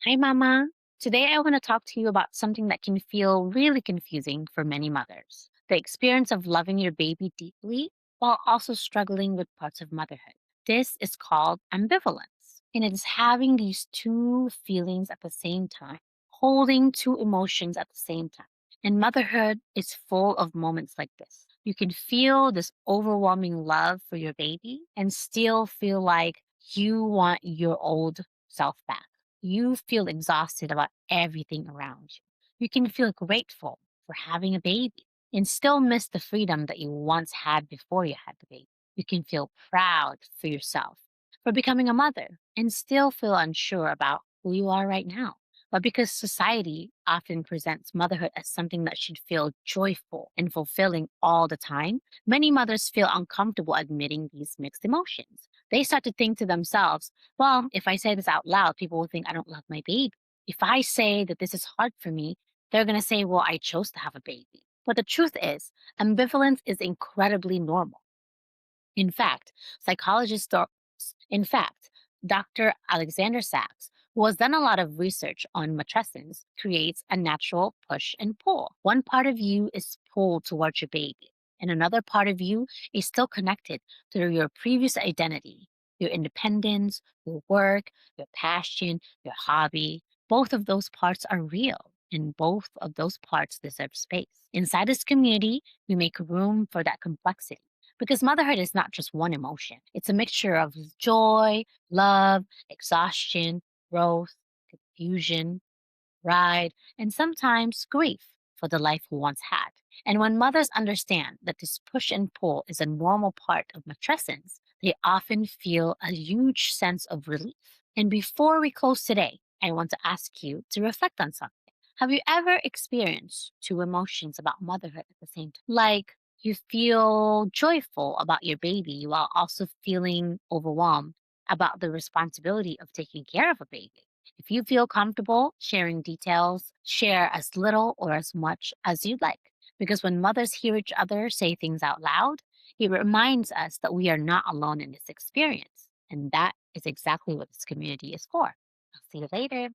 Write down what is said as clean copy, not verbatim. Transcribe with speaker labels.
Speaker 1: Hi, Mama. Today, I want to talk to you about something that can feel really confusing for many mothers: the experience of loving your baby deeply while also struggling with parts of motherhood. This is called ambivalence, and it is having these two feelings at the same time, holding two emotions at the same time. And motherhood is full of moments like this. You can feel this overwhelming love for your baby and still feel like you want your old self back. You feel exhausted about everything around you. You can feel grateful for having a baby and still miss the freedom that you once had before you had the baby. You can feel proud for yourself for becoming a mother and still feel unsure about who you are right now. But because society often presents motherhood as something that should feel joyful and fulfilling all the time, many mothers feel uncomfortable admitting these mixed emotions. They start to think to themselves, well, if I say this out loud, people will think I don't love my baby. If I say that this is hard for me, they're going to say, well, I chose to have a baby. But the truth is, ambivalence is incredibly normal. In fact, psychologists are, in fact, Dr. Alexander Sachs, who has done a lot of research on matrescence, creates a natural push and pull. One part of you is pulled towards your baby, and another part of you is still connected to your previous identity, your independence, your work, your passion, your hobby. Both of those parts are real, and both of those parts deserve space. Inside this community, we make room for that complexity because motherhood is not just one emotion. It's a mixture of joy, love, exhaustion, growth, confusion, pride, and sometimes grief for the life we once had. And when mothers understand that this push and pull is a normal part of matrescence, they often feel a huge sense of relief. And before we close today, I want to ask you to reflect on something. Have you ever experienced two emotions about motherhood at the same time? Like you feel joyful about your baby while also feeling overwhelmed about the responsibility of taking care of a baby. If you feel comfortable sharing details, share as little or as much as you'd like. Because when mothers hear each other say things out loud, it reminds us that we are not alone in this experience. And that is exactly what this community is for. I'll see you later.